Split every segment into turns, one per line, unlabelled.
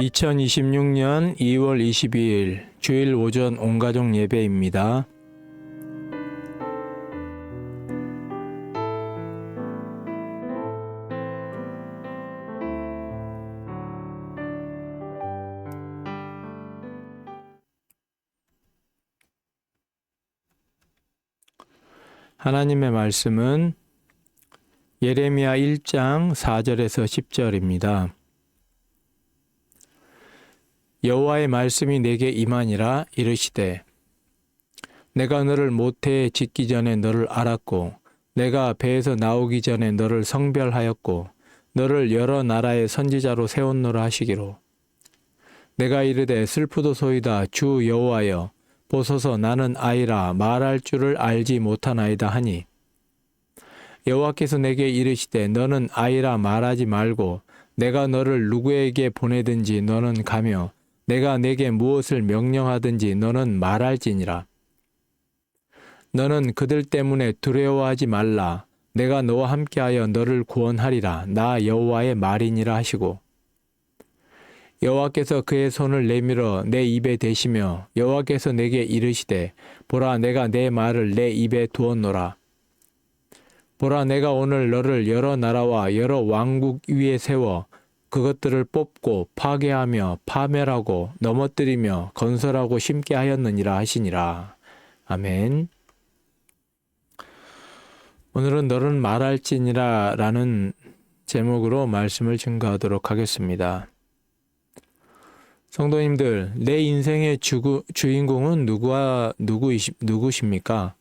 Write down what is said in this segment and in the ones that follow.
2026년 2월 22일 주일 오전 온가족 예배입니다. 하나님의 말씀은 예레미야 1장 4절에서 10절입니다. 여호와의 말씀이 내게 임하니라. 이르시되 내가 너를 모태에 짓기 전에 너를 알았고 내가 배에서 나오기 전에 너를 성별하였고 너를 여러 나라의 선지자로 세웠노라 하시기로. 내가 이르되 슬프도소이다. 주 여호와여 보소서 나는 아이라 말할 줄을 알지 못하나이다 하니, 여호와께서 내게 이르시되 너는 아이라 말하지 말고 내가 너를 누구에게 보내든지 너는 가며 내가 내게 무엇을 명령하든지 너는 말할지니라. 너는 그들 때문에 두려워하지 말라. 내가 너와 함께하여 너를 구원하리라. 나 여호와의 말이니라 하시고, 여호와께서 그의 손을 내밀어 내 입에 대시며 여호와께서 내게 이르시되 보라 내가 내 말을 내 입에 두었노라. 보라 내가 오늘 너를 여러 나라와 여러 왕국 위에 세워 그것들을 뽑고 파괴하며 파멸하고 넘어뜨리며 건설하고 심게 하였느니라 하시니라. 아멘. 오늘은 너는 말할지니라 라는 제목으로 말씀을 증거하도록 하겠습니다. 성도님들, 내 인생의 주인공은 누구십니까?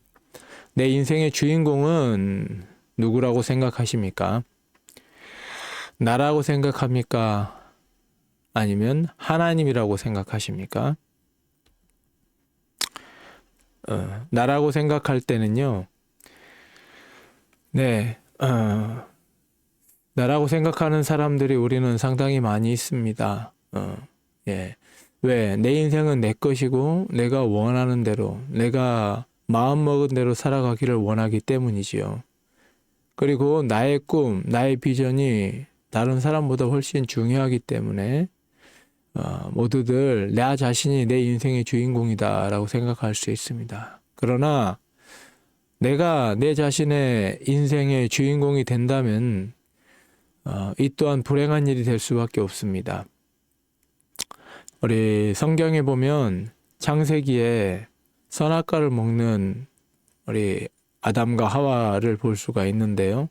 내 인생의 주인공은 누구라고 생각하십니까? 나라고 생각합니까? 아니면 하나님이라고 생각하십니까? 나라고 생각할 때는요, 나라고 생각하는 사람들이 우리는 상당히 많이 있습니다. 왜? 내 인생은 내 것이고 내가 원하는 대로, 내가 마음먹은 대로 살아가기를 원하기 때문이지요. 그리고 나의 꿈, 나의 비전이 다른 사람보다 훨씬 중요하기 때문에 모두들 나 자신이 내 인생의 주인공이다 라고 생각할 수 있습니다. 그러나 내가 내 자신의 인생의 주인공이 된다면 이 또한 불행한 일이 될 수밖에 없습니다. 우리 성경에 보면 창세기에 선악과를 먹는 우리 아담과 하와를 볼 수가 있는데요.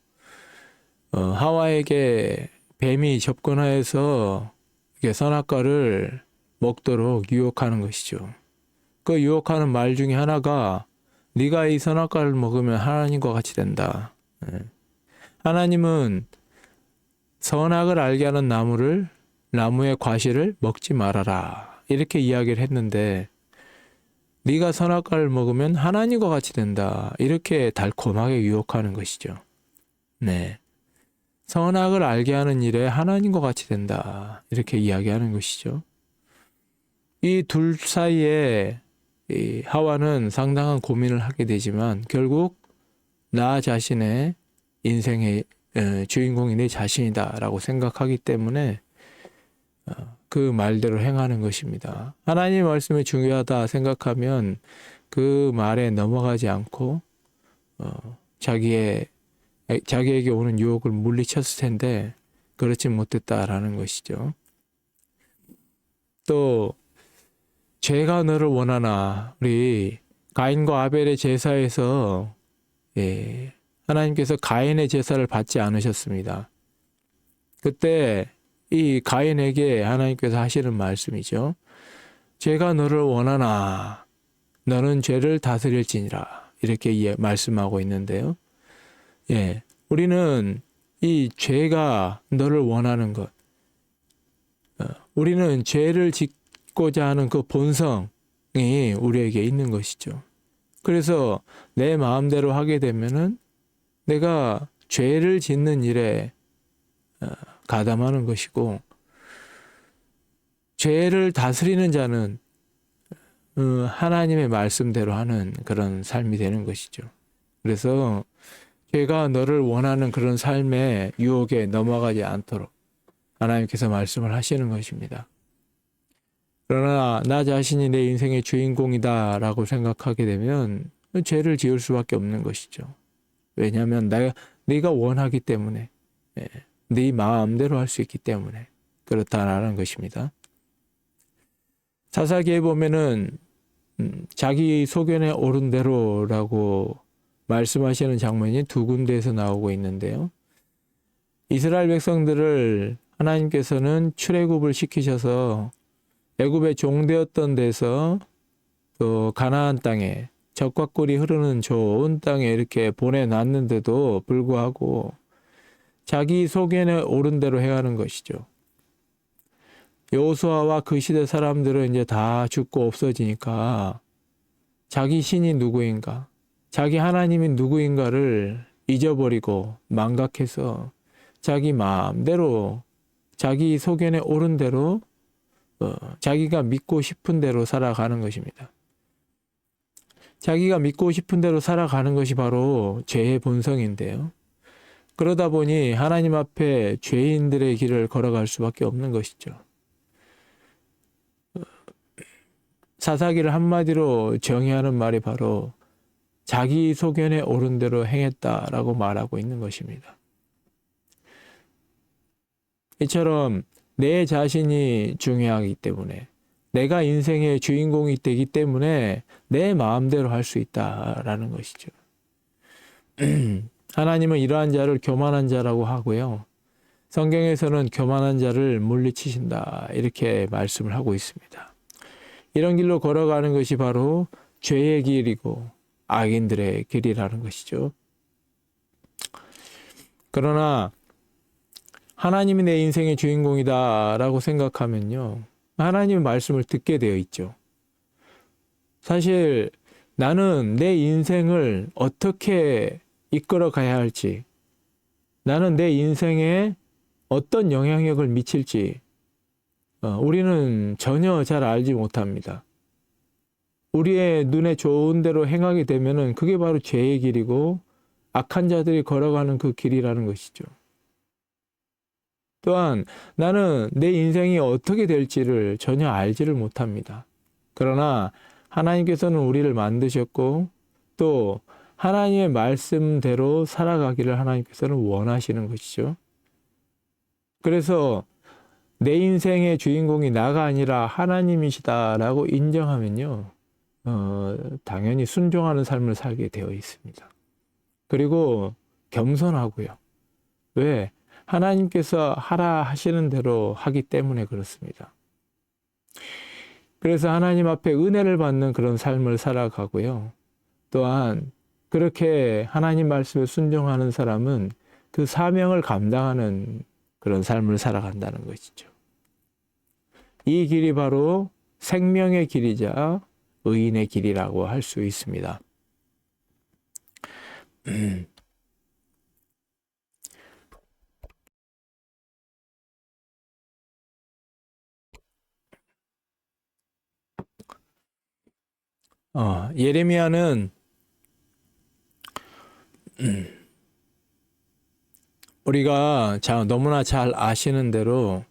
하와에게 뱀이 접근하여서 선악과를 먹도록 유혹하는 것이죠. 그 유혹하는 말 중에 하나가 네가 이 선악과를 먹으면 하나님과 같이 된다. 하나님은 선악을 알게 하는 나무의 과실을 먹지 말아라 이렇게 이야기를 했는데, 네가 선악과를 먹으면 하나님과 같이 된다 이렇게 달콤하게 유혹하는 것이죠. 선악을 알게 하는 일에 하나님과 같이 된다 이렇게 이야기하는 것이죠. 이 둘 사이에 이 하와는 상당한 고민을 하게 되지만 결국 나 자신의 인생의 주인공이 내 자신이다 라고 생각하기 때문에 그 말대로 행하는 것입니다. 하나님의 말씀이 중요하다 생각하면 그 말에 넘어가지 않고 자기에게 오는 유혹을 물리쳤을 텐데 그렇지 못했다라는 것이죠. 또 죄가 너를 원하나, 우리 가인과 아벨의 제사에서 하나님께서 가인의 제사를 받지 않으셨습니다. 그때 이 가인에게 하나님께서 하시는 말씀이죠. 죄가 너를 원하나 너는 죄를 다스릴지니라 이렇게 말씀하고 있는데요. 우리는 이 죄가 너를 원하는 것, 우리는 죄를 짓고자 하는 그 본성이 우리에게 있는 것이죠. 그래서 내 마음대로 하게 되면은 내가 죄를 짓는 일에 가담하는 것이고, 죄를 다스리는 자는 하나님의 말씀대로 하는 그런 삶이 되는 것이죠. 그래서 죄가 너를 원하는 그런 삶의 유혹에 넘어가지 않도록 하나님께서 말씀을 하시는 것입니다. 그러나 나 자신이 내 인생의 주인공이다라고 생각하게 되면 죄를 지을 수밖에 없는 것이죠. 왜냐하면 네가 원하기 때문에, 네 마음대로 할 수 있기 때문에 그렇다라는 것입니다. 사사기에 보면은 자기 소견에 옳은 대로라고 말씀하시는 장면이 두 군데에서 나오고 있는데요. 이스라엘 백성들을 하나님께서는 출애굽을 시키셔서 애굽의 종되었던 데서 또 가나안 땅에 젖과 꿀이 흐르는 좋은 땅에 이렇게 보내놨는데도 불구하고 자기 소견에 옳은 대로 행하는 것이죠. 여호수아와 그 시대 사람들은 이제 다 죽고 없어지니까 자기 신이 누구인가, 자기 하나님이 누구인가를 잊어버리고 망각해서 자기 마음대로 자기 소견에 옳은 대로 자기가 믿고 싶은 대로 살아가는 것입니다. 자기가 믿고 싶은 대로 살아가는 것이 바로 죄의 본성인데요. 그러다 보니 하나님 앞에 죄인들의 길을 걸어갈 수밖에 없는 것이죠. 사사기를 한마디로 정의하는 말이 바로 자기 소견에 옳은 대로 행했다라고 말하고 있는 것입니다. 이처럼 내 자신이 중요하기 때문에, 내가 인생의 주인공이 되기 때문에 내 마음대로 할 수 있다라는 것이죠. 하나님은 이러한 자를 교만한 자라고 하고요. 성경에서는 교만한 자를 물리치신다 이렇게 말씀을 하고 있습니다. 이런 길로 걸어가는 것이 바로 죄의 길이고 악인들의 길이라는 것이죠. 그러나 하나님이 내 인생의 주인공이다라고 생각하면요, 하나님의 말씀을 듣게 되어 있죠. 사실 나는 내 인생을 어떻게 이끌어 가야 할지, 나는 내 인생에 어떤 영향력을 미칠지 우리는 전혀 잘 알지 못합니다. 우리의 눈에 좋은 대로 행하게 되면은 그게 바로 죄의 길이고 악한 자들이 걸어가는 그 길이라는 것이죠. 또한 나는 내 인생이 어떻게 될지를 전혀 알지를 못합니다. 그러나 하나님께서는 우리를 만드셨고 또 하나님의 말씀대로 살아가기를 하나님께서는 원하시는 것이죠. 그래서 내 인생의 주인공이 나가 아니라 하나님이시다라고 인정하면요, 당연히 순종하는 삶을 살게 되어 있습니다. 그리고 겸손하고요. 왜? 하나님께서 하라 하시는 대로 하기 때문에 그렇습니다. 그래서 하나님 앞에 은혜를 받는 그런 삶을 살아가고요. 또한 그렇게 하나님 말씀에 순종하는 사람은 그 사명을 감당하는 그런 삶을 살아간다는 것이죠. 이 길이 바로 생명의 길이자 의인의 길이라고 할 수 있습니다. 예레미야는 우리가 너무나 잘 아시는 대로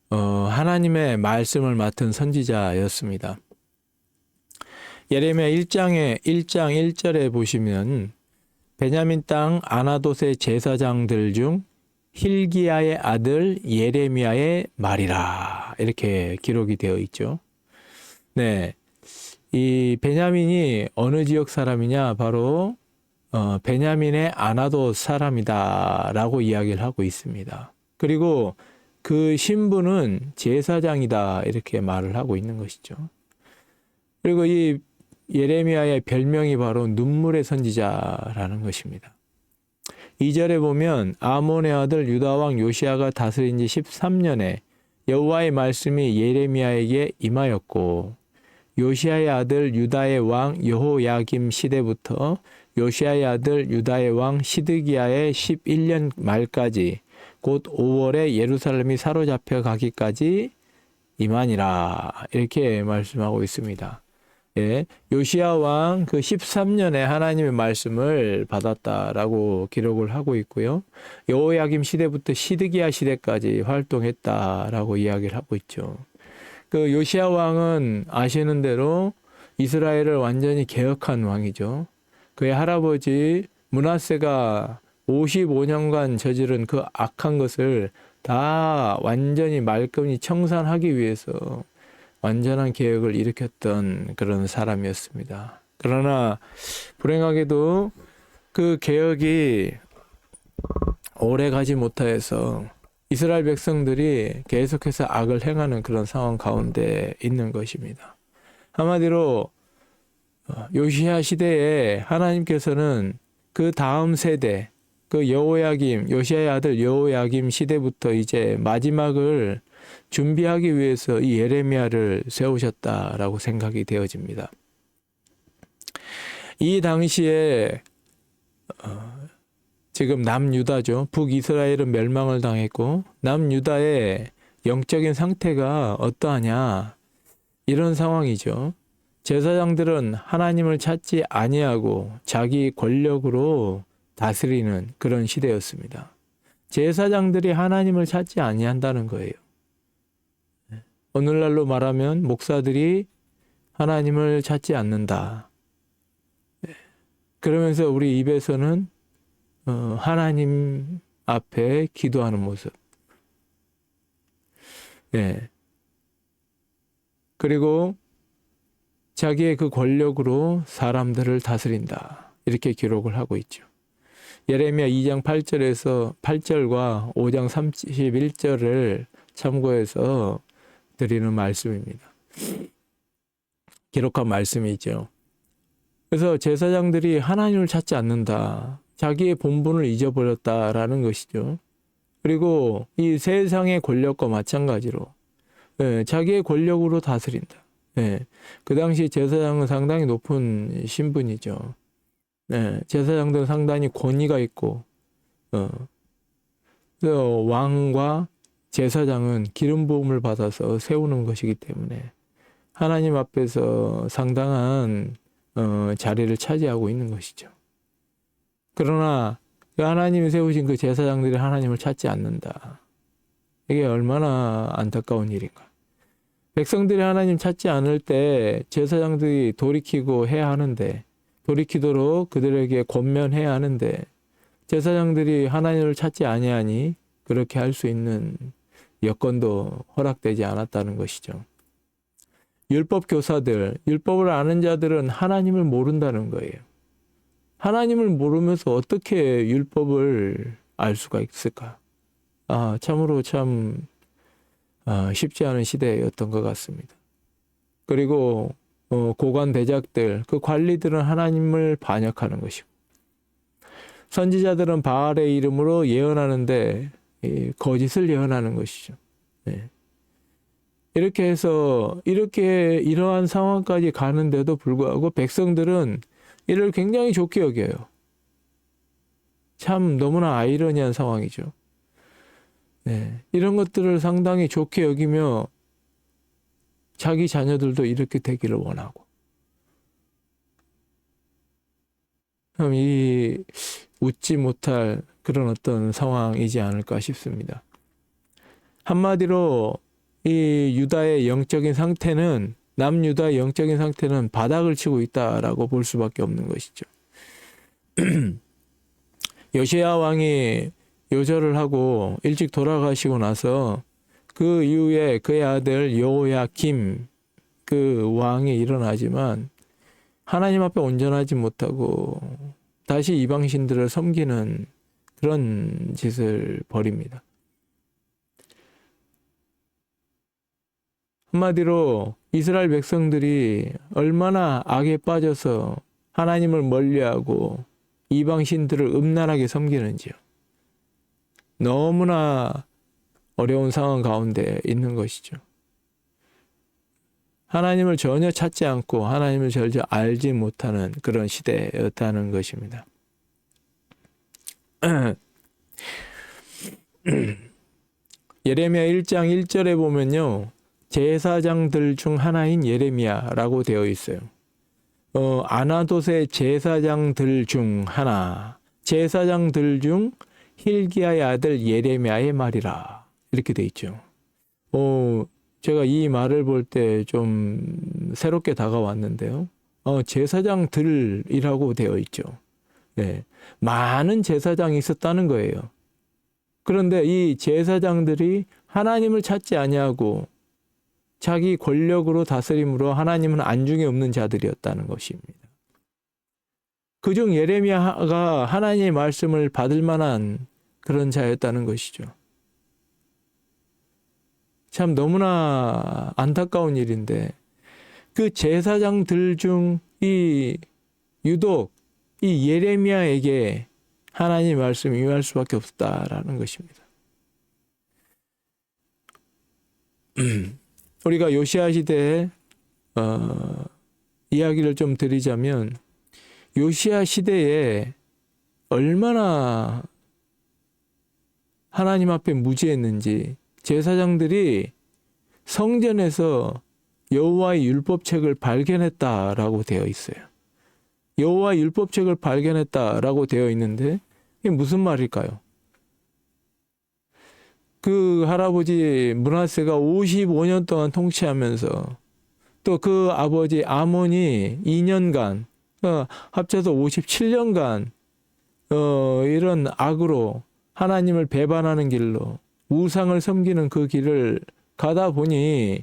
하나님의 말씀을 맡은 선지자였습니다. 예레미야 1장 1절에 보시면 베냐민 땅 아나돗의 제사장들 중 힐기야의 아들 예레미야의 말이라 이렇게 기록이 되어 있죠. 네, 이 베냐민이 어느 지역 사람이냐? 바로 베냐민의 아나돗 사람이다라고 이야기를 하고 있습니다. 그리고 그 신분은 제사장이다 이렇게 말을 하고 있는 것이죠. 그리고 이 예레미야의 별명이 바로 눈물의 선지자라는 것입니다. 2절에 보면 아몬의 아들 유다왕 요시야가 다스린 지 13년에 여호와의 말씀이 예레미야에게 임하였고 요시야의 아들 유다의 왕 여호야김 시대부터 요시야의 아들 유다의 왕 시드기야의 11년 말까지 곧 5월에 예루살렘이 사로잡혀 가기까지 임하니라 이렇게 말씀하고 있습니다. 예, 요시야 왕 그 13년에 하나님의 말씀을 받았다라고 기록을 하고 있고요. 여호야김 시대부터 시드기야 시대까지 활동했다라고 이야기를 하고 있죠. 그 요시야 왕은 아시는 대로 이스라엘을 완전히 개혁한 왕이죠. 그의 할아버지 므낫세가 55년간 저지른 그 악한 것을 다 완전히 말끔히 청산하기 위해서 완전한 개혁을 일으켰던 그런 사람이었습니다. 그러나 불행하게도 그 개혁이 오래 가지 못하여서 이스라엘 백성들이 계속해서 악을 행하는 그런 상황 가운데 있는 것입니다. 한마디로 요시야 시대에 하나님께서는 그 다음 세대, 그 요시야의 아들 여호야김 시대부터 이제 마지막을 준비하기 위해서 이 예레미야를 세우셨다라고 생각이 되어집니다. 이 당시에 지금 남유다죠. 북이스라엘은 멸망을 당했고 남유다의 영적인 상태가 어떠하냐, 이런 상황이죠. 제사장들은 하나님을 찾지 아니하고 자기 권력으로 다스리는 그런 시대였습니다. 제사장들이 하나님을 찾지 아니한다는 거예요. 오늘날로 말하면 목사들이 하나님을 찾지 않는다. 그러면서 우리 입에서는 하나님 앞에 기도하는 모습. 그리고 자기의 그 권력으로 사람들을 다스린다. 이렇게 기록을 하고 있죠. 예레미야 2장 8절과 5장 31절을 참고해서 드리는 말씀입니다. 기록한 말씀이죠. 그래서 제사장들이 하나님을 찾지 않는다. 자기의 본분을 잊어버렸다라는 것이죠. 그리고 이 세상의 권력과 마찬가지로 자기의 권력으로 다스린다. 그 당시 제사장은 상당히 높은 신분이죠. 제사장들은 상당히 권위가 있고, 그래서 왕과 제사장은 기름 부음을 받아서 세우는 것이기 때문에 하나님 앞에서 상당한 자리를 차지하고 있는 것이죠. 그러나 하나님이 세우신 그 제사장들이 하나님을 찾지 않는다. 이게 얼마나 안타까운 일인가. 백성들이 하나님 찾지 않을 때 제사장들이 돌이키고 해야 하는데, 돌이키도록 그들에게 권면해야 하는데 제사장들이 하나님을 찾지 아니하니 그렇게 할 수 있는 여건도 허락되지 않았다는 것이죠. 율법 교사들, 율법을 아는 자들은 하나님을 모른다는 거예요. 하나님을 모르면서 어떻게 율법을 알 수가 있을까? 참으로 참 쉽지 않은 시대였던 것 같습니다. 그리고 고관 대작들, 그 관리들은 하나님을 반역하는 것이고, 선지자들은 바알의 이름으로 예언하는데 거짓을 예언하는 것이죠. 이렇게 해서 이러한 상황까지 가는데도 불구하고 백성들은 이를 굉장히 좋게 여겨요. 참 너무나 아이러니한 상황이죠. 이런 것들을 상당히 좋게 여기며 자기 자녀들도 이렇게 되기를 원하고, 그럼 이 웃지 못할 그런 어떤 상황이지 않을까 싶습니다. 한마디로 이 유다의 영적인 상태는, 남유다의 영적인 상태는 바닥을 치고 있다라고 볼 수밖에 없는 것이죠. 요시야 왕이 요절을 하고 일찍 돌아가시고 나서 그 이후에 그의 아들 여호야김 그 왕이 일어나지만 하나님 앞에 온전하지 못하고 다시 이방신들을 섬기는 그런 짓을 벌입니다. 한마디로 이스라엘 백성들이 얼마나 악에 빠져서 하나님을 멀리하고 이방신들을 음란하게 섬기는지요. 너무나 어려운 상황 가운데 있는 것이죠. 하나님을 전혀 찾지 않고 하나님을 전혀 알지 못하는 그런 시대였다는 것입니다. 예레미야 1장 1절에 보면요, 제사장들 중 하나인 예레미야라고 되어 있어요. 아나돗의 제사장들 중 하나, 제사장들 중 힐기야의 아들 예레미야의 말이라, 이렇게 돼 있죠. 제가 이 말을 볼 때 좀 새롭게 다가왔는데요. 제사장들이라고 되어 있죠. 네. 많은 제사장이 있었다는 거예요. 그런데 이 제사장들이 하나님을 찾지 아니하고 자기 권력으로 다스림으로 하나님은 안중에 없는 자들이었다는 것입니다. 그중 예레미야가 하나님의 말씀을 받을 만한 그런 자였다는 것이죠. 참 너무나 안타까운 일인데 그 제사장들 중 유독 이 예레미야에게 하나님의 말씀이 임할 수밖에 없다라는 것입니다. 우리가 요시야 시대에 이야기를 좀 드리자면 요시야 시대에 얼마나 하나님 앞에 무지했는지 제사장들이 성전에서 여호와의 율법책을 발견했다라고 되어 있어요. 여호와의 율법책을 발견했다라고 되어 있는데 이게 무슨 말일까요? 그 할아버지 므낫세가 55년 동안 통치하면서 또 그 아버지 아몬이 2년간 합쳐서 57년간 이런 악으로 하나님을 배반하는 길로 우상을 섬기는 그 길을 가다 보니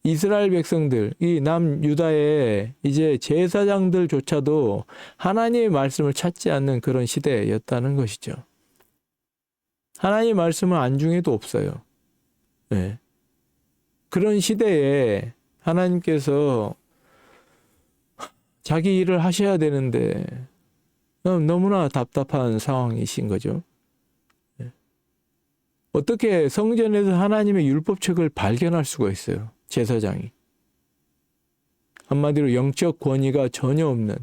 이스라엘 백성들, 이 남유다의 이제 제사장들조차도 하나님의 말씀을 찾지 않는 그런 시대였다는 것이죠. 하나님의 말씀은 안중에도 없어요. 네. 그런 시대에 하나님께서 자기 일을 하셔야 되는데 너무나 답답한 상황이신 거죠. 네. 어떻게 성전에서 하나님의 율법책을 발견할 수가 있어요? 제사장이. 한마디로 영적 권위가 전혀 없는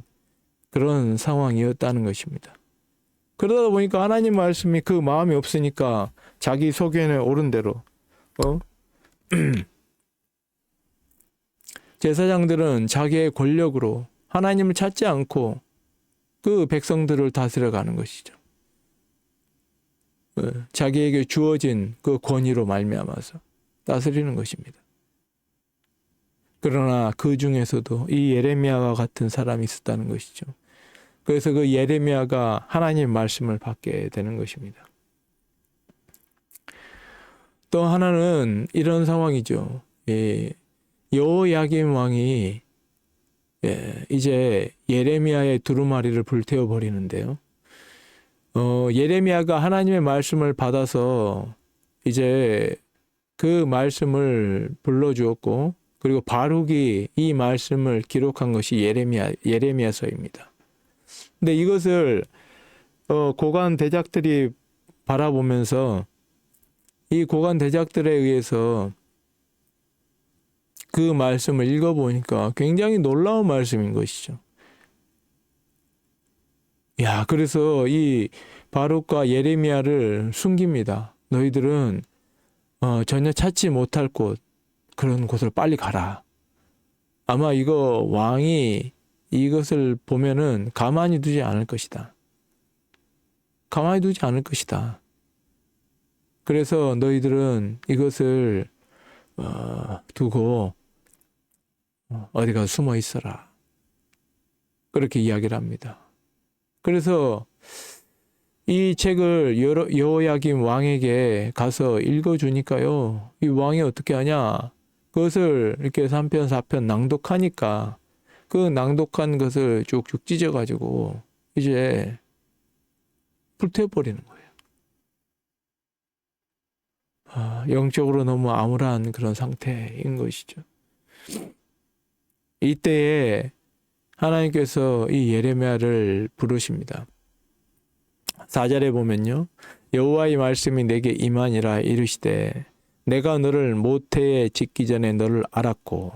그런 상황이었다는 것입니다. 그러다 보니까 하나님 말씀이 그 마음이 없으니까 자기 소견에 옳은 대로 제사장들은 자기의 권력으로 하나님을 찾지 않고 그 백성들을 다스려가는 것이죠. 자기에게 주어진 그 권위로 말미암아서 다스리는 것입니다. 그러나 그 중에서도 이 예레미야와 같은 사람이 있었다는 것이죠. 그래서 그 예레미야가 하나님의 말씀을 받게 되는 것입니다. 또 하나는 이런 상황이죠. 여호야김 왕이 이제 예레미야의 두루마리를 불태워 버리는데요. 예레미야가 하나님의 말씀을 받아서 이제 그 말씀을 불러주었고 그리고 바룩이 이 말씀을 기록한 것이 예레미야서입니다. 근데 이것을 고관 대작들이 바라보면서 이 고관 대작들에 의해서 그 말씀을 읽어보니까 굉장히 놀라운 말씀인 것이죠. 그래서 이 바룩과 예레미야를 숨깁니다. 너희들은 전혀 찾지 못할 곳, 그런 곳을 빨리 가라. 아마 이거 왕이 이것을 보면은 가만히 두지 않을 것이다. 가만히 두지 않을 것이다. 그래서 너희들은 이것을 두고 어디 가서 숨어 있어라. 그렇게 이야기를 합니다. 그래서 이 책을 여호야김 왕에게 가서 읽어주니까요. 이 왕이 어떻게 하냐. 그것을 이렇게 3편, 4편 낭독하니까 그 낭독한 것을 쭉쭉 찢어가지고 이제 불태워버리는 거예요. 영적으로 너무 암울한 그런 상태인 것이죠. 이때에 하나님께서 이 예레미야를 부르십니다. 4절에 보면요. 여호와의 말씀이 내게 임하니라 이르시되 내가 너를 모태에 짓기 전에 너를 알았고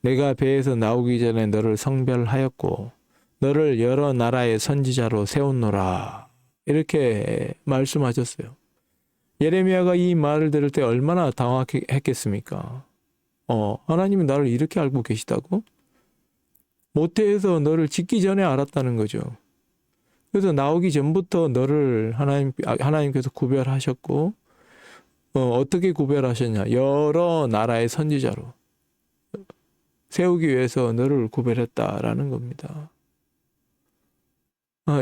내가 배에서 나오기 전에 너를 성별하였고 너를 여러 나라의 선지자로 세웠노라. 이렇게 말씀하셨어요. 예레미야가 이 말을 들을 때 얼마나 당황했겠습니까? 하나님이 나를 이렇게 알고 계시다고? 모태에서 너를 짓기 전에 알았다는 거죠. 그래서 나오기 전부터 너를 하나님께서 구별하셨고 어떻게 구별하셨냐? 여러 나라의 선지자로 세우기 위해서 너를 구별했다라는 겁니다.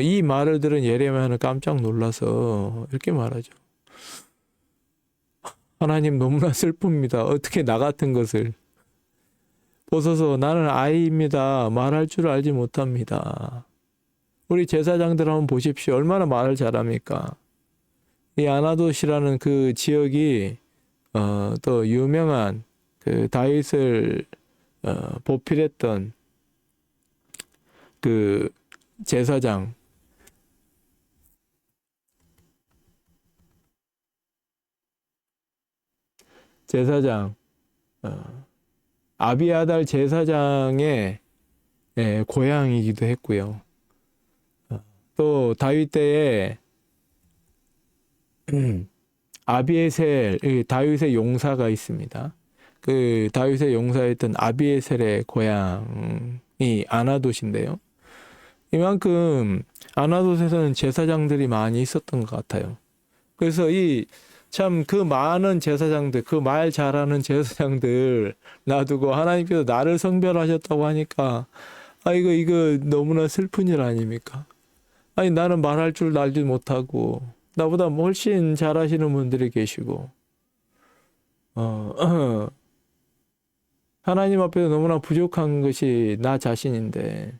이 말을 들은 예레미야는 깜짝 놀라서 이렇게 말하죠. 하나님 너무나 슬픕니다. 어떻게 나 같은 것을 보소서. 나는 아이입니다. 말할 줄 알지 못합니다. 우리 제사장들 한번 보십시오. 얼마나 말을 잘합니까? 이 아나돗이라는 그 지역이 또 유명한 그 다윗을 보필했던 그 제사장 아비아달 제사장의 고향이기도 했고요. 또 다윗 때에 아비에셀, 다윗의 용사가 있습니다. 그 다윗의 용사였던 아비에셀의 고향이 아나돗인데요. 이만큼 아나돗에서는 제사장들이 많이 있었던 것 같아요. 그래서 참 그 많은 제사장들, 그 말 잘하는 제사장들 놔두고 하나님께서 나를 성별하셨다고 하니까 이거 너무나 슬픈 일 아닙니까? 아니 나는 말할 줄 알지 못하고 나보다 훨씬 잘하시는 분들이 계시고 하나님 앞에서 너무나 부족한 것이 나 자신인데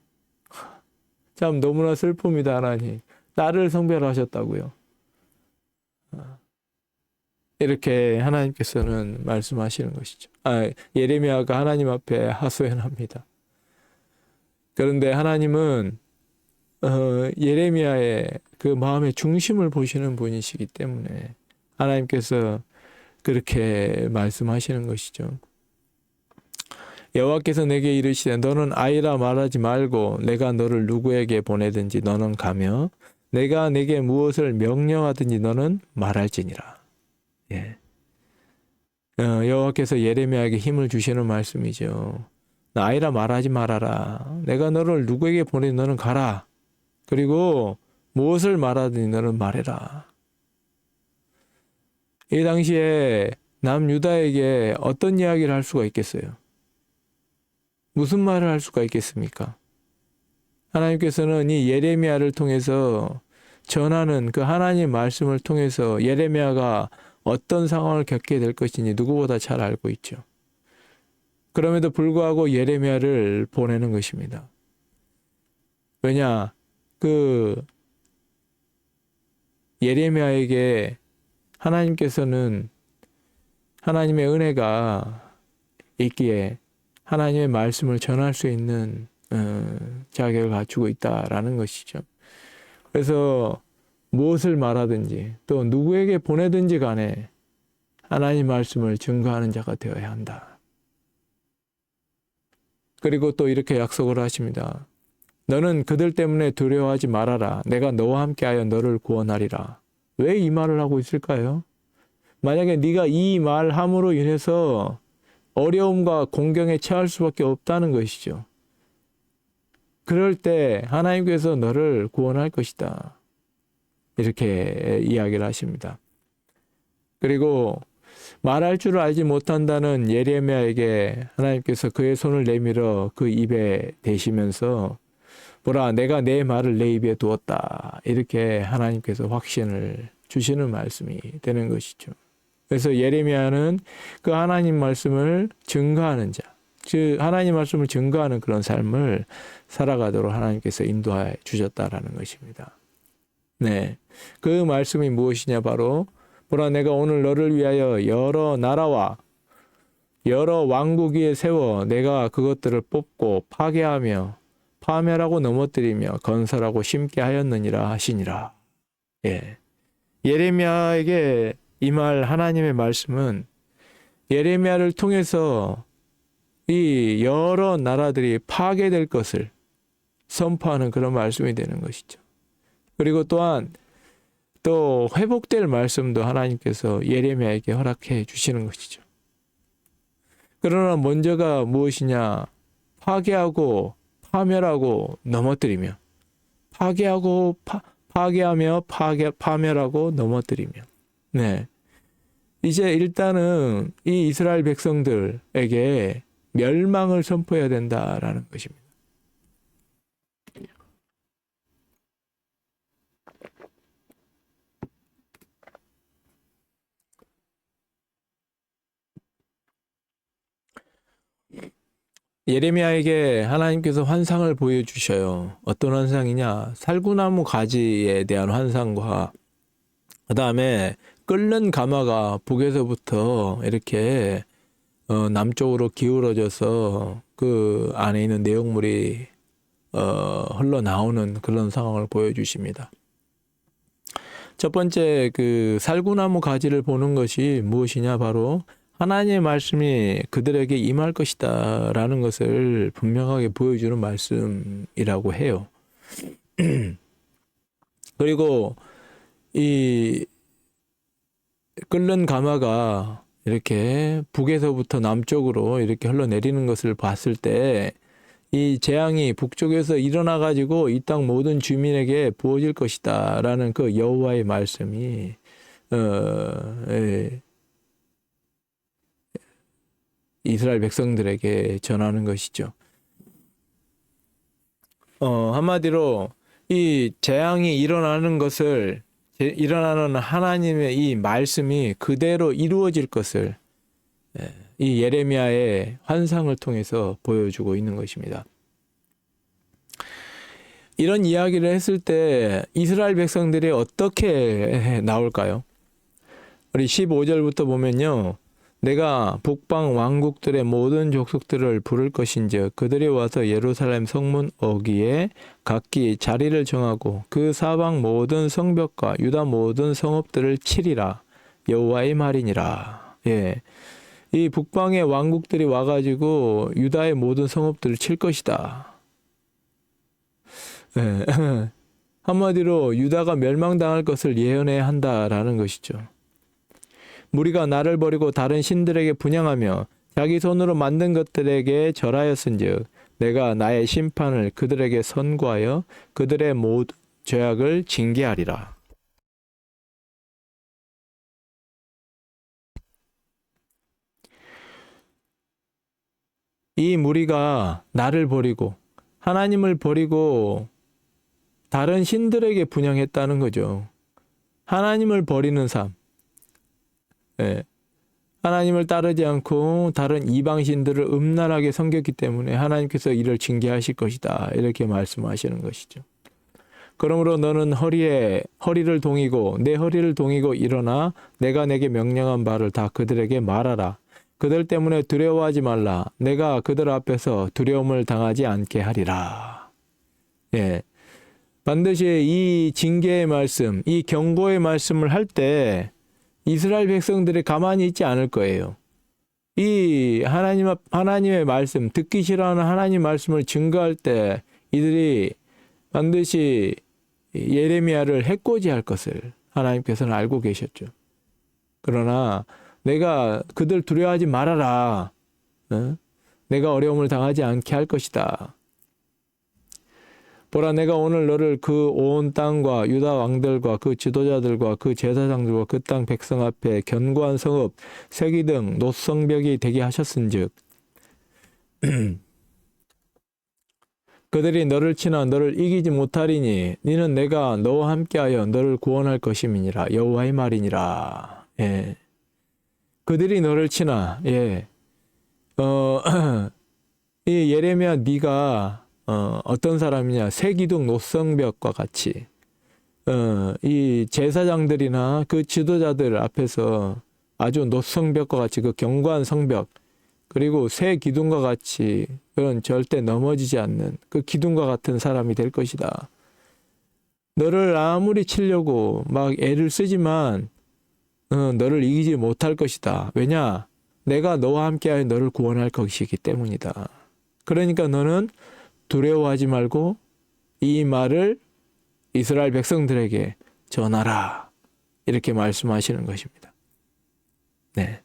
참 너무나 슬픕니다. 하나님 나를 성별하셨다고요. 이렇게 하나님께서는 말씀하시는 것이죠. 예레미야가 하나님 앞에 하소연합니다. 그런데 하나님은 예레미야의 그 마음의 중심을 보시는 분이시기 때문에 하나님께서 그렇게 말씀하시는 것이죠. 여호와께서 내게 이르시되 너는 아이라 말하지 말고 내가 너를 누구에게 보내든지 너는 가며 내가 내게 무엇을 명령하든지 너는 말할지니라. 예. 여호와께서 예레미야에게 힘을 주시는 말씀이죠. 아이라 말하지 말아라. 내가 너를 누구에게 보내든지 너는 가라. 그리고 무엇을 말하든지 너는 말해라. 이 당시에 남유다에게 어떤 이야기를 할 수가 있겠어요? 무슨 말을 할 수가 있겠습니까? 하나님께서는 이 예레미야를 통해서 전하는 그 하나님 말씀을 통해서 예레미야가 어떤 상황을 겪게 될 것인지 누구보다 잘 알고 있죠. 그럼에도 불구하고 예레미야를 보내는 것입니다. 왜냐? 그 예레미야에게 하나님께서는 하나님의 은혜가 있기에 하나님의 말씀을 전할 수 있는 자격을 갖추고 있다라는 것이죠. 그래서 무엇을 말하든지 또 누구에게 보내든지 간에 하나님 말씀을 증거하는 자가 되어야 한다. 그리고 또 이렇게 약속을 하십니다. 너는 그들 때문에 두려워하지 말아라. 내가 너와 함께하여 너를 구원하리라. 왜 이 말을 하고 있을까요? 만약에 네가 이 말함으로 인해서 어려움과 공경에 처할 수밖에 없다는 것이죠. 그럴 때 하나님께서 너를 구원할 것이다. 이렇게 이야기를 하십니다. 그리고 말할 줄 알지 못한다는 예레미야에게 하나님께서 그의 손을 내밀어 그 입에 대시면서 보라 내가 내 말을 내 입에 두었다. 이렇게 하나님께서 확신을 주시는 말씀이 되는 것이죠. 그래서 예레미야는 그 하나님 말씀을 증거하는 자, 즉 하나님 말씀을 증거하는 그런 삶을 살아가도록 하나님께서 인도해 주셨다라는 것입니다. 네, 그 말씀이 무엇이냐 바로 보라 내가 오늘 너를 위하여 여러 나라와 여러 왕국 위에 세워 내가 그것들을 뽑고 파괴하며 파멸하고 넘어뜨리며 건설하고 심게 하였느니라 하시니라. 예, 예레미야에게 이 말 하나님의 말씀은 예레미야를 통해서 이 여러 나라들이 파괴될 것을 선포하는 그런 말씀이 되는 것이죠. 그리고 또한 또 회복될 말씀도 하나님께서 예레미야에게 허락해 주시는 것이죠. 그러나 먼저가 무엇이냐? 파괴하고 파멸하고 넘어뜨리며 파괴하며 파멸하고 넘어뜨리며 네, 이제 일단은 이 이스라엘 백성들에게 멸망을 선포해야 된다라는 것입니다. 예레미야에게 하나님께서 환상을 보여주셔요. 어떤 환상이냐? 살구나무 가지에 대한 환상과 그 다음에 끓는 가마가 북에서부터 이렇게 남쪽으로 기울어져서 그 안에 있는 내용물이 흘러나오는 그런 상황을 보여주십니다. 첫 번째 그 살구나무 가지를 보는 것이 무엇이냐? 바로 하나님의 말씀이 그들에게 임할 것이다 라는 것을 분명하게 보여주는 말씀이라고 해요. 그리고 이 끓는 가마가 이렇게 북에서부터 남쪽으로 이렇게 흘러내리는 것을 봤을 때 이 재앙이 북쪽에서 일어나 가지고 이 땅 모든 주민에게 부어질 것이다 라는 그 여호와의 말씀이 이스라엘 백성들에게 전하는 것이죠. 한마디로 이 재앙이 일어나는 것을 일어나는 하나님의 이 말씀이 그대로 이루어질 것을 이 예레미야의 환상을 통해서 보여주고 있는 것입니다. 이런 이야기를 했을 때 이스라엘 백성들이 어떻게 나올까요? 우리 15절부터 보면요. 내가 북방 왕국들의 모든 족속들을 부를 것인즉 그들이 와서 예루살렘 성문 어귀에 각기 자리를 정하고 그 사방 모든 성벽과 유다 모든 성읍들을 치리라. 여호와의 말이니라. 예. 이 북방의 왕국들이 와가지고 유다의 모든 성읍들을 칠 것이다. 예. 한마디로 유다가 멸망당할 것을 예언해야 한다라는 것이죠. 무리가 나를 버리고 다른 신들에게 분향하며 자기 손으로 만든 것들에게 절하였은즉 내가 나의 심판을 그들에게 선고하여 그들의 모든 죄악을 징계하리라. 이 무리가 나를 버리고 하나님을 버리고 다른 신들에게 분향했다는 거죠. 하나님을 버리는 삶. 예. 하나님을 따르지 않고 다른 이방신들을 음란하게 섬겼기 때문에 하나님께서 이를 징계하실 것이다. 이렇게 말씀하시는 것이죠. 그러므로 너는 허리를 동이고 내 허리를 동이고 일어나 내가 내게 명령한 바를 다 그들에게 말하라. 그들 때문에 두려워하지 말라. 내가 그들 앞에서 두려움을 당하지 않게 하리라. 예. 반드시 이 징계의 말씀, 이 경고의 말씀을 할 때 이스라엘 백성들이 가만히 있지 않을 거예요. 이 하나님의 말씀, 듣기 싫어하는 하나님 말씀을 증거할 때 이들이 반드시 예레미야를 해코지할 것을 하나님께서는 알고 계셨죠. 그러나 내가 그들 두려워하지 말아라. 내가 어려움을 당하지 않게 할 것이다. 보라, 내가 오늘 너를 그 온 땅과 유다 왕들과 그 지도자들과 그 제사장들과 그 땅 백성 앞에 견고한 성읍, 세기 등 노성벽이 되게 하셨은즉 그들이 너를 치나 너를 이기지 못하리니 니는 내가 너와 함께하여 너를 구원할 것임이니라. 여호와의 말이니라. 예. 그들이 너를 치나, 예. 이 예레미야, 네가 어떤 사람이냐? 새기둥 노성벽과 같이 이 제사장들이나 그 지도자들 앞에서 아주 노성벽과 같이 그 견고한 성벽, 그리고 새 기둥과 같이 그런 절대 넘어지지 않는 그 기둥과 같은 사람이 될 것이다. 너를 아무리 치려고 막 애를 쓰지만 너를 이기지 못할 것이다. 왜냐? 내가 너와 함께하여 너를 구원할 것이기 때문이다. 그러니까 너는 두려워하지 말고 이 말을 이스라엘 백성들에게 전하라. 이렇게 말씀하시는 것입니다. 네.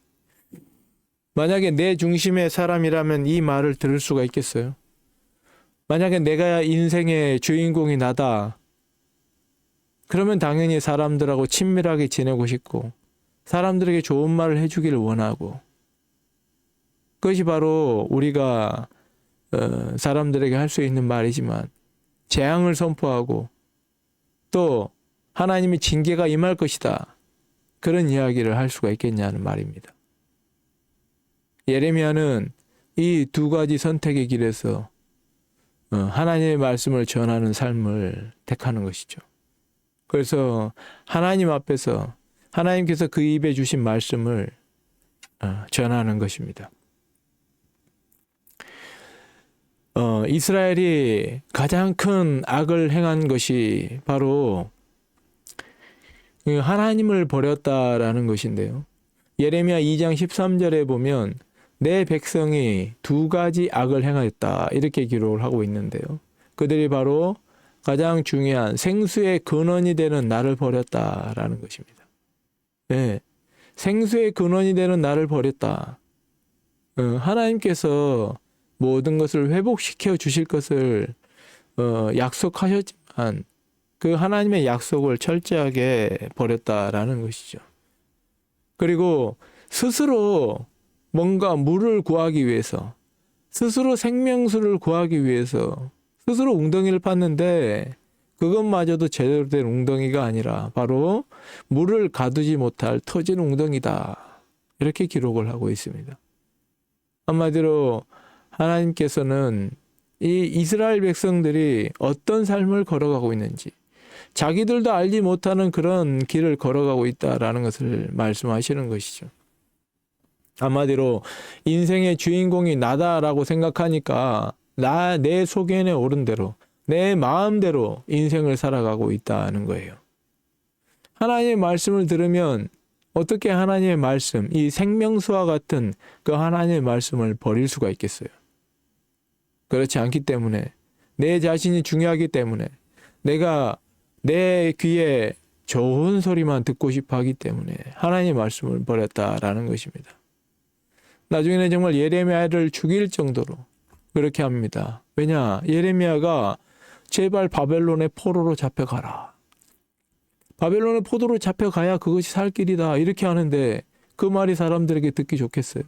만약에 내 중심의 사람이라면 이 말을 들을 수가 있겠어요? 만약에 내가 인생의 주인공이 나다. 그러면 당연히 사람들하고 친밀하게 지내고 싶고 사람들에게 좋은 말을 해주기를 원하고, 그것이 바로 우리가 사람들에게 할 수 있는 말이지만, 재앙을 선포하고 또 하나님의 징계가 임할 것이다, 그런 이야기를 할 수가 있겠냐는 말입니다. 예레미야는 이 두 가지 선택의 길에서 하나님의 말씀을 전하는 삶을 택하는 것이죠. 그래서 하나님 앞에서 하나님께서 그 입에 주신 말씀을 전하는 것입니다. 이스라엘이 가장 큰 악을 행한 것이 바로 하나님을 버렸다라는 것인데요. 예레미야 2장 13절에 보면 내 백성이 두 가지 악을 행하였다, 이렇게 기록을 하고 있는데요. 그들이 바로 가장 중요한 생수의 근원이 되는 나를 버렸다라는 것입니다. 네, 생수의 근원이 되는 나를 버렸다. 하나님께서 모든 것을 회복시켜 주실 것을 약속하셨지만 그 하나님의 약속을 철저하게 버렸다라는 것이죠. 그리고 스스로 뭔가 물을 구하기 위해서, 스스로 생명수를 구하기 위해서 스스로 웅덩이를 팠는데 그것마저도 제대로 된 웅덩이가 아니라 바로 물을 가두지 못할 터진 웅덩이다, 이렇게 기록을 하고 있습니다. 한마디로 하나님께서는 이 이스라엘 백성들이 어떤 삶을 걸어가고 있는지, 자기들도 알지 못하는 그런 길을 걸어가고 있다라는 것을 말씀하시는 것이죠. 한마디로 인생의 주인공이 나다라고 생각하니까 내 속에는 옳은 대로, 내 마음대로 인생을 살아가고 있다는 거예요. 하나님의 말씀을 들으면 어떻게 하나님의 말씀, 이 생명수와 같은 그 하나님의 말씀을 버릴 수가 있겠어요? 그렇지 않기 때문에, 내 자신이 중요하기 때문에, 내가 내 귀에 좋은 소리만 듣고 싶어 하기 때문에 하나님의 말씀을 버렸다라는 것입니다. 나중에는 정말 예레미야를 죽일 정도로 그렇게 합니다. 왜냐? 예레미야가 제발 바벨론의 포로로 잡혀가라, 바벨론의 포로로 잡혀가야 그것이 살 길이다, 이렇게 하는데 그 말이 사람들에게 듣기 좋겠어요?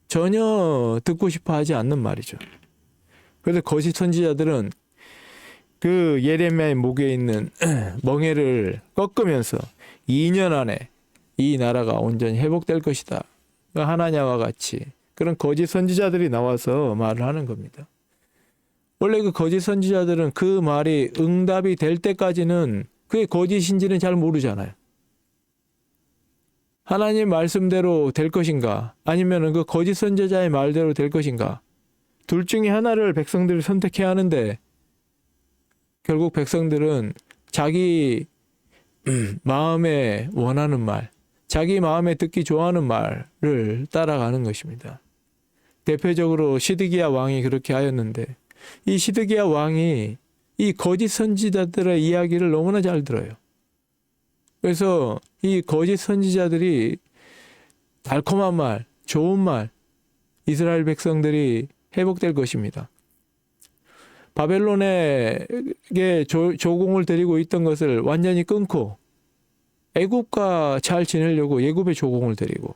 전혀 듣고 싶어 하지 않는 말이죠. 그래서 거짓 선지자들은 그 예레미야의 목에 있는 멍에를 꺾으면서 2년 안에 이 나라가 온전히 회복될 것이다, 하나냐와 같이 그런 거짓 선지자들이 나와서 말을 하는 겁니다. 원래 그 거짓 선지자들은 그 말이 응답이 될 때까지는 그게 거짓인지는 잘 모르잖아요. 하나님의 말씀대로 될 것인가, 아니면 그 거짓 선지자의 말대로 될 것인가, 둘 중에 하나를 백성들이 선택해야 하는데 결국 백성들은 자기 마음에 원하는 말, 자기 마음에 듣기 좋아하는 말을 따라가는 것입니다. 대표적으로 시드기야 왕이 그렇게 하였는데, 이 시드기야 왕이 이 거짓 선지자들의 이야기를 너무나 잘 들어요. 그래서 이 거짓 선지자들이 달콤한 말, 좋은 말, 이스라엘 백성들이 회복될 것입니다. 바벨론에게 조공을 드리고 있던 것을 완전히 끊고 애굽과 잘 지내려고 애굽에 조공을 드리고,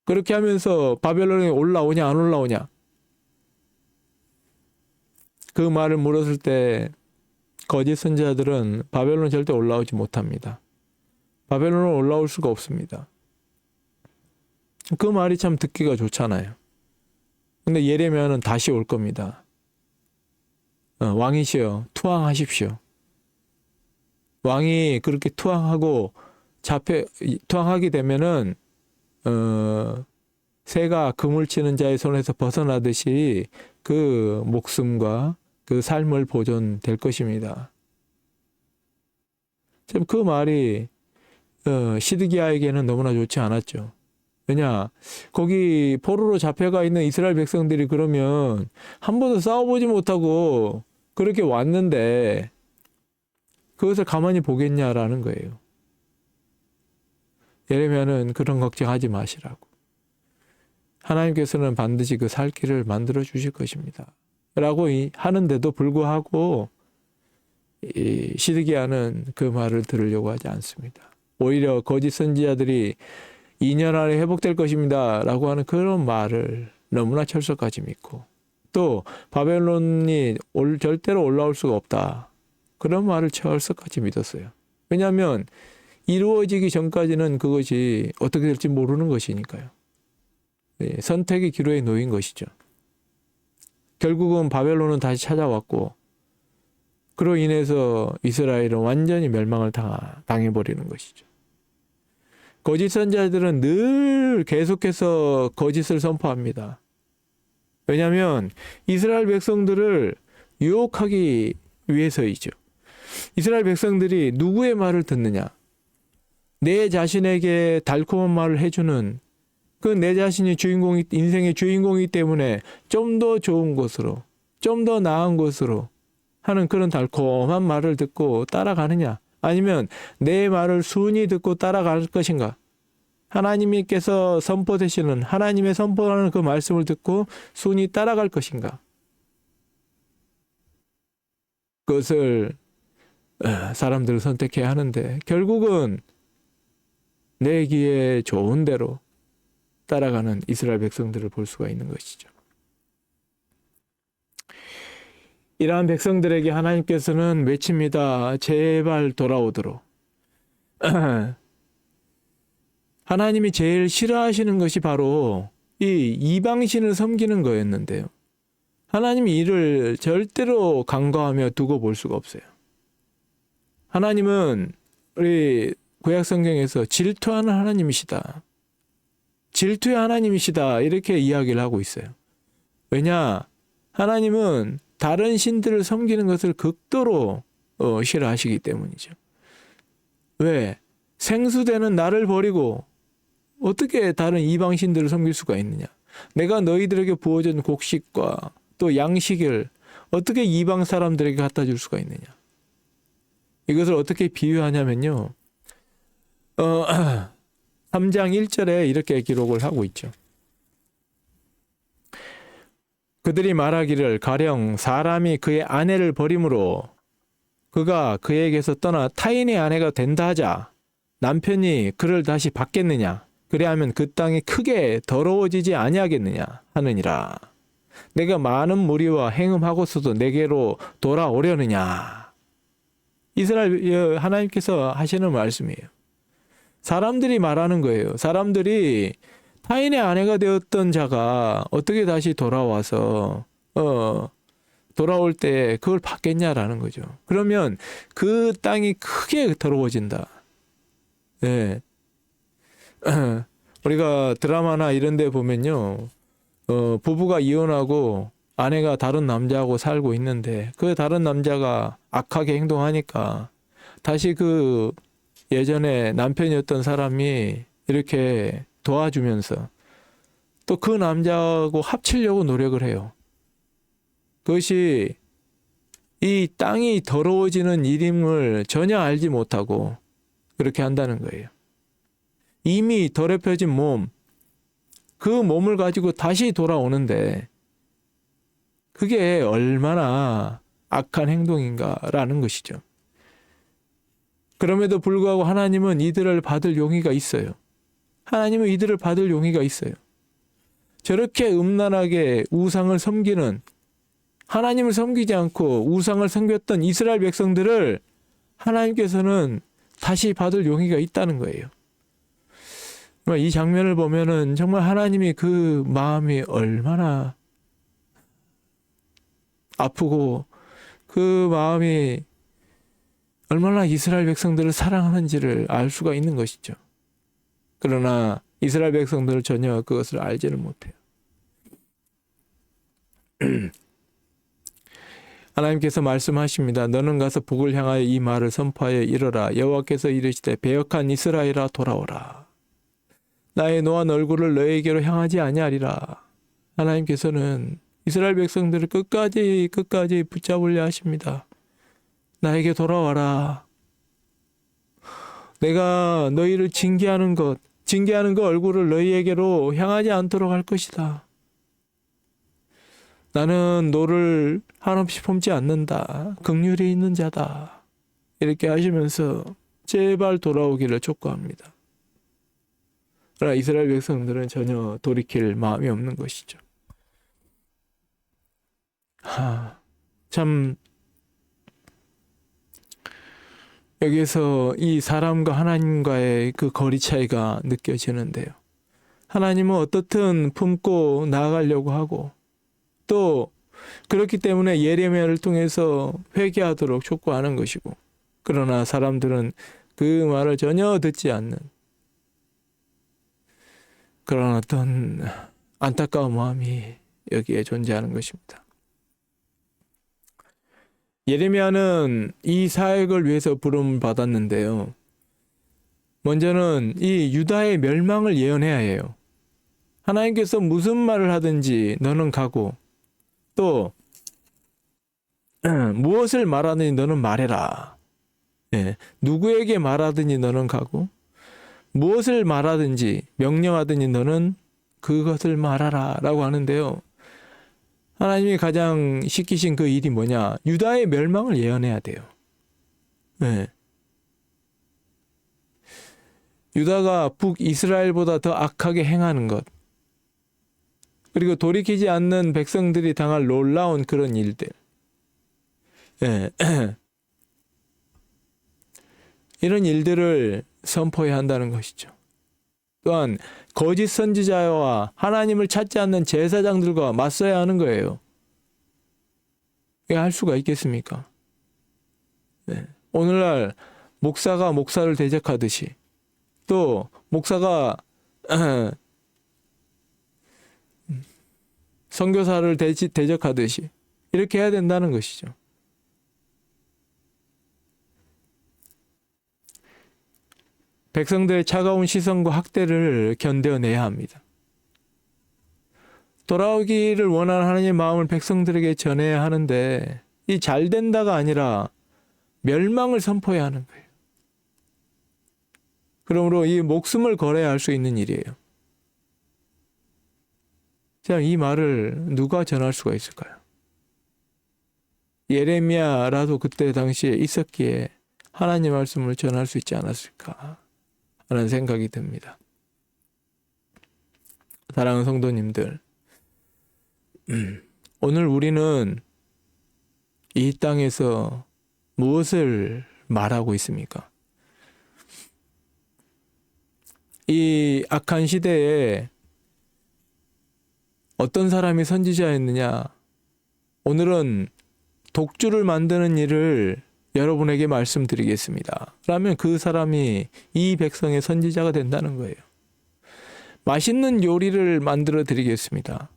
그렇게 하면서 바벨론에 올라오냐 안 올라오냐, 그 말을 물었을 때 거짓 선지자들은 바벨론 절대 올라오지 못합니다. 바벨론은 올라올 수가 없습니다. 그 말이 참 듣기가 좋잖아요. 근데 예레미야는 다시 올 겁니다. 왕이시여 투항하십시오. 왕이 그렇게 투항하게 되면은 새가 그물 치는 자의 손에서 벗어나듯이 그 목숨과 그 삶을 보존될 것입니다. 참 그 말이 시드기야에게는 너무나 좋지 않았죠. 왜냐, 거기 포로로 잡혀가 있는 이스라엘 백성들이 그러면 한 번도 싸워보지 못하고 그렇게 왔는데 그것을 가만히 보겠냐라는 거예요. 예레미야는 그런 걱정하지 마시라고. 하나님께서는 반드시 그 살 길을 만들어 주실 것입니다, 라고 하는데도 불구하고 이 시드기야는 그 말을 들으려고 하지 않습니다. 오히려 거짓 선지자들이 2년 안에 회복될 것입니다 라고 하는 그런 말을 너무나 철석까지 믿고, 또 바벨론이 절대로 올라올 수가 없다, 그런 말을 철석까지 믿었어요. 왜냐하면 이루어지기 전까지는 그것이 어떻게 될지 모르는 것이니까요. 선택의 기로에 놓인 것이죠. 결국은 바벨론은 다시 찾아왔고, 그로 인해서 이스라엘은 완전히 멸망을 당해버리는 것이죠. 거짓 선지자들은 늘 계속해서 거짓을 선포합니다. 왜냐하면 이스라엘 백성들을 유혹하기 위해서이죠. 이스라엘 백성들이 누구의 말을 듣느냐? 내 자신에게 달콤한 말을 해주는, 그 내 자신이 인생의 주인공이기 때문에 좀 더 좋은 것으로, 좀 더 나은 것으로 하는 그런 달콤한 말을 듣고 따라가느냐? 아니면 내 말을 순히 듣고 따라갈 것인가? 하나님께서 선포되시는, 하나님의 선포하는 그 말씀을 듣고 순히 따라갈 것인가? 그것을 사람들을 선택해야 하는데, 결국은 내 귀에 좋은 대로 따라가는 이스라엘 백성들을 볼 수가 있는 것이죠. 이러한 백성들에게 하나님께서는 외칩니다. 제발 돌아오도록. 하나님이 제일 싫어하시는 것이 바로 이 이방신을 섬기는 거였는데요. 하나님이 이를 절대로 간과하며 두고 볼 수가 없어요. 하나님은 우리 구약 성경에서 질투하는 하나님이시다, 질투의 하나님이시다, 이렇게 이야기를 하고 있어요. 왜냐? 하나님은 다른 신들을 섬기는 것을 극도로 싫어하시기 때문이죠. 왜? 생수되는 나를 버리고 어떻게 다른 이방 신들을 섬길 수가 있느냐? 내가 너희들에게 부어준 곡식과 또 양식을 어떻게 이방 사람들에게 갖다 줄 수가 있느냐? 이것을 어떻게 비유하냐면요, 3장 1절에 이렇게 기록을 하고 있죠. 그들이 말하기를 가령 사람이 그의 아내를 버림으로 그가 그에게서 떠나 타인의 아내가 된다 하자 남편이 그를 다시 받겠느냐? 그래야면 그 땅이 크게 더러워지지 아니하겠느냐 하느니라. 내가 많은 무리와 행음하고서도 내게로 돌아오려느냐? 이스라엘 하나님께서 하시는 말씀이에요. 사람들이 말하는 거예요. 사람들이 타인의 아내가 되었던 자가 어떻게 다시 돌아와서 돌아올 때 그걸 받겠냐라는 거죠. 그러면 그 땅이 크게 더러워진다. 네. 우리가 드라마나 이런 데 보면요, 부부가 이혼하고 아내가 다른 남자하고 살고 있는데 그 다른 남자가 악하게 행동하니까 다시 그 예전에 남편이었던 사람이 이렇게 도와주면서 또 그 남자하고 합치려고 노력을 해요. 그것이 이 땅이 더러워지는 일임을 전혀 알지 못하고 그렇게 한다는 거예요. 이미 더럽혀진 몸, 그 몸을 가지고 다시 돌아오는데 그게 얼마나 악한 행동인가라는 것이죠. 그럼에도 불구하고 하나님은 이들을 받을 용의가 있어요. 하나님은 이들을 받을 용의가 있어요. 저렇게 음란하게 우상을 섬기는, 하나님을 섬기지 않고 우상을 섬겼던 이스라엘 백성들을 하나님께서는 다시 받을 용의가 있다는 거예요. 이 장면을 보면은 정말 하나님이 그 마음이 얼마나 아프고 그 마음이 얼마나 이스라엘 백성들을 사랑하는지를 알 수가 있는 것이죠. 그러나 이스라엘 백성들은 전혀 그것을 알지는 못해요. 하나님께서 말씀하십니다. 너는 가서 북을 향하여 이 말을 선포하여 이르라. 여호와께서 이르시되 배역한 이스라엘아 돌아오라. 나의 노한 얼굴을 너에게로 향하지 아니하리라. 하나님께서는 이스라엘 백성들을 끝까지 붙잡으려 하십니다. 나에게 돌아와라. 내가 너희를 징계하는 그 얼굴을 너희에게로 향하지 않도록 할 것이다. 나는 너를 한없이 품지 않는다. 긍휼이 있는 자다. 이렇게 하시면서 제발 돌아오기를 촉구합니다. 그러나 이스라엘 백성들은 전혀 돌이킬 마음이 없는 것이죠. 참 여기에서 이 사람과 하나님과의 그 거리 차이가 느껴지는데요. 하나님은 어떻든 품고 나아가려고 하고 또 그렇기 때문에 예레미야를 통해서 회개하도록 촉구하는 것이고, 그러나 사람들은 그 말을 전혀 듣지 않는 그런 어떤 안타까운 마음이 여기에 존재하는 것입니다. 예레미야는 이 사역을 위해서 부름을 받았는데요. 먼저는 이 유다의 멸망을 예언해야 해요. 하나님께서 무슨 말을 하든지 너는 가고 또 무엇을 말하든지 너는 말해라. 누구에게 말하든지 너는 가고 무엇을 말하든지 명령하든지 너는 그것을 말하라 라고 하는데요. 하나님이 가장 시키신 그 일이 뭐냐? 유다의 멸망을 예언해야 돼요. 유다가 북이스라엘보다 더 악하게 행하는 것, 그리고 돌이키지 않는 백성들이 당할 놀라운 그런 일들, 이런 일들을 선포해야 한다는 것이죠. 또한 거짓 선지자와 하나님을 찾지 않는 제사장들과 맞서야 하는 거예요. 이게 할 수가 있겠습니까? 오늘날 목사가 목사를 대적하듯이 또 목사가 선교사를 대적하듯이 이렇게 해야 된다는 것이죠. 백성들의 차가운 시선과 학대를 견뎌내야 합니다. 돌아오기를 원하는 하나님의 마음을 백성들에게 전해야 하는데 이 잘 된다가 아니라 멸망을 선포해야 하는 거예요. 그러므로 이 목숨을 걸어야 할 수 있는 일이에요. 자, 이 말을 누가 전할 수가 있을까요? 예레미야라도 그때 당시에 있었기에 하나님 말씀을 전할 수 있지 않았을까 하는 생각이 듭니다. 사랑하는 성도님들, 오늘 우리는 이 땅에서 무엇을 말하고 있습니까? 이 악한 시대에 어떤 사람이 선지자였느냐? 오늘은 독주를 만드는 일을 여러분에게 말씀드리겠습니다. 그러면 그 사람이 이 백성의 선지자가 된다는 거예요. 맛있는 요리를 만들어 드리겠습니다.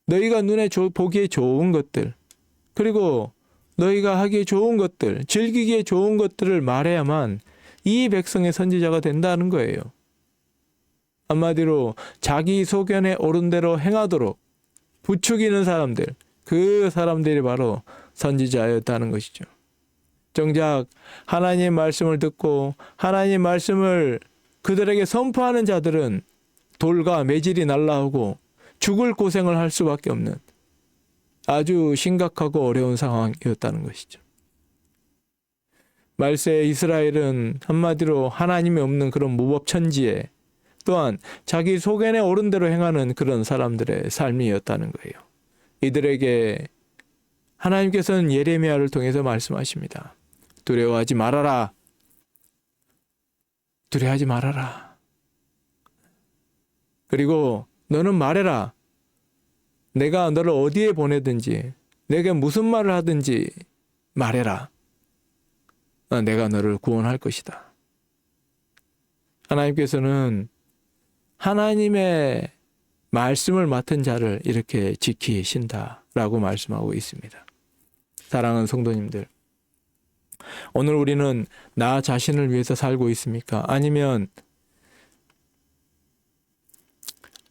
너희가 눈에 보기에 좋은 것들, 그리고 너희가 하기에 좋은 것들, 즐기기에 좋은 것들을 말해야만 이 백성의 선지자가 된다는 거예요. 한마디로 자기 소견에 옳은 대로 행하도록 부추기는 사람들, 그 사람들이 바로 선지자였다는 것이죠. 정작 하나님의 말씀을 듣고 하나님의 말씀을 그들에게 선포하는 자들은 돌과 매질이 날라오고 죽을 고생을 할 수밖에 없는 아주 심각하고 어려운 상황이었다는 것이죠. 말세 이스라엘은 한마디로 하나님이 없는 그런 무법천지에 또한 자기 소견에 옳은 대로 행하는 그런 사람들의 삶이었다는 거예요. 이들에게 하나님께서는 예레미야를 통해서 말씀하십니다. 두려워하지 말아라. 두려워하지 말아라. 그리고 너는 말해라. 내가 너를 어디에 보내든지 내게 무슨 말을 하든지 말해라. 내가 너를 구원할 것이다. 하나님께서는 하나님의 말씀을 맡은 자를 이렇게 지키신다라고 말씀하고 있습니다. 사랑하는 성도님들, 오늘 우리는 나 자신을 위해서 살고 있습니까? 아니면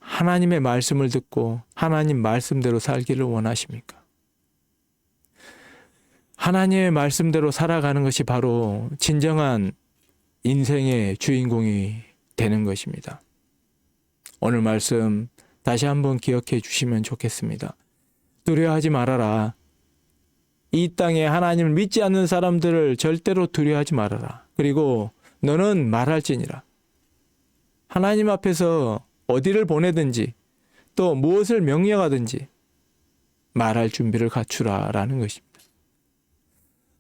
하나님의 말씀을 듣고 하나님 말씀대로 살기를 원하십니까? 하나님의 말씀대로 살아가는 것이 바로 진정한 인생의 주인공이 되는 것입니다. 오늘 말씀 다시 한번 기억해 주시면 좋겠습니다. 두려워하지 말아라. 이 땅에 하나님을 믿지 않는 사람들을 절대로 두려워하지 말아라. 그리고 너는 말할지니라. 하나님 앞에서 어디를 보내든지 또 무엇을 명령하든지 말할 준비를 갖추라라는 것입니다.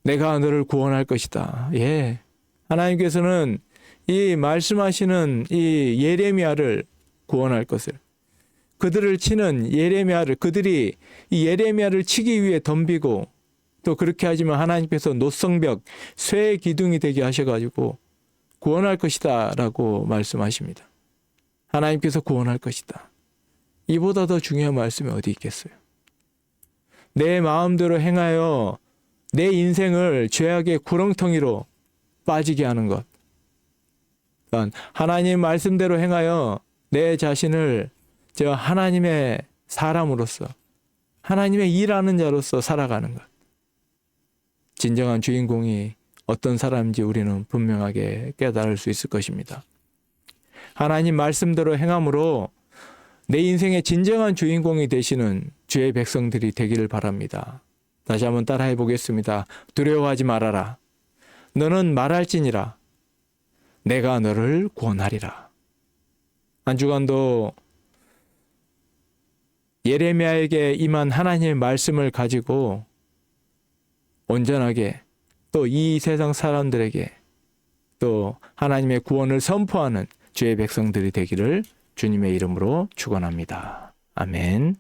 내가 너를 구원할 것이다. 예. 하나님께서는 이 말씀하시는 이 예레미야를 구원할 것을, 그들을 치는 예레미야를, 그들이 이 예레미야를 치기 위해 덤비고 또 그렇게 하지만 하나님께서 노성벽, 쇠 기둥이 되게 하셔가지고 구원할 것이다 라고 말씀하십니다. 하나님께서 구원할 것이다. 이보다 더 중요한 말씀이 어디 있겠어요? 내 마음대로 행하여 내 인생을 죄악의 구렁텅이로 빠지게 하는 것. 하나님 말씀대로 행하여 내 자신을 저 하나님의 사람으로서, 하나님의 일하는 자로서 살아가는 것. 진정한 주인공이 어떤 사람인지 우리는 분명하게 깨달을 수 있을 것입니다. 하나님 말씀대로 행함으로 내 인생의 진정한 주인공이 되시는 주의 백성들이 되기를 바랍니다. 다시 한번 따라해 보겠습니다. 두려워하지 말아라. 너는 말할지니라. 내가 너를 구원하리라. 한 주간도 예레미야에게 임한 하나님의 말씀을 가지고 온전하게 또 이 세상 사람들에게 또 하나님의 구원을 선포하는 주의 백성들이 되기를 주님의 이름으로 축원합니다. 아멘.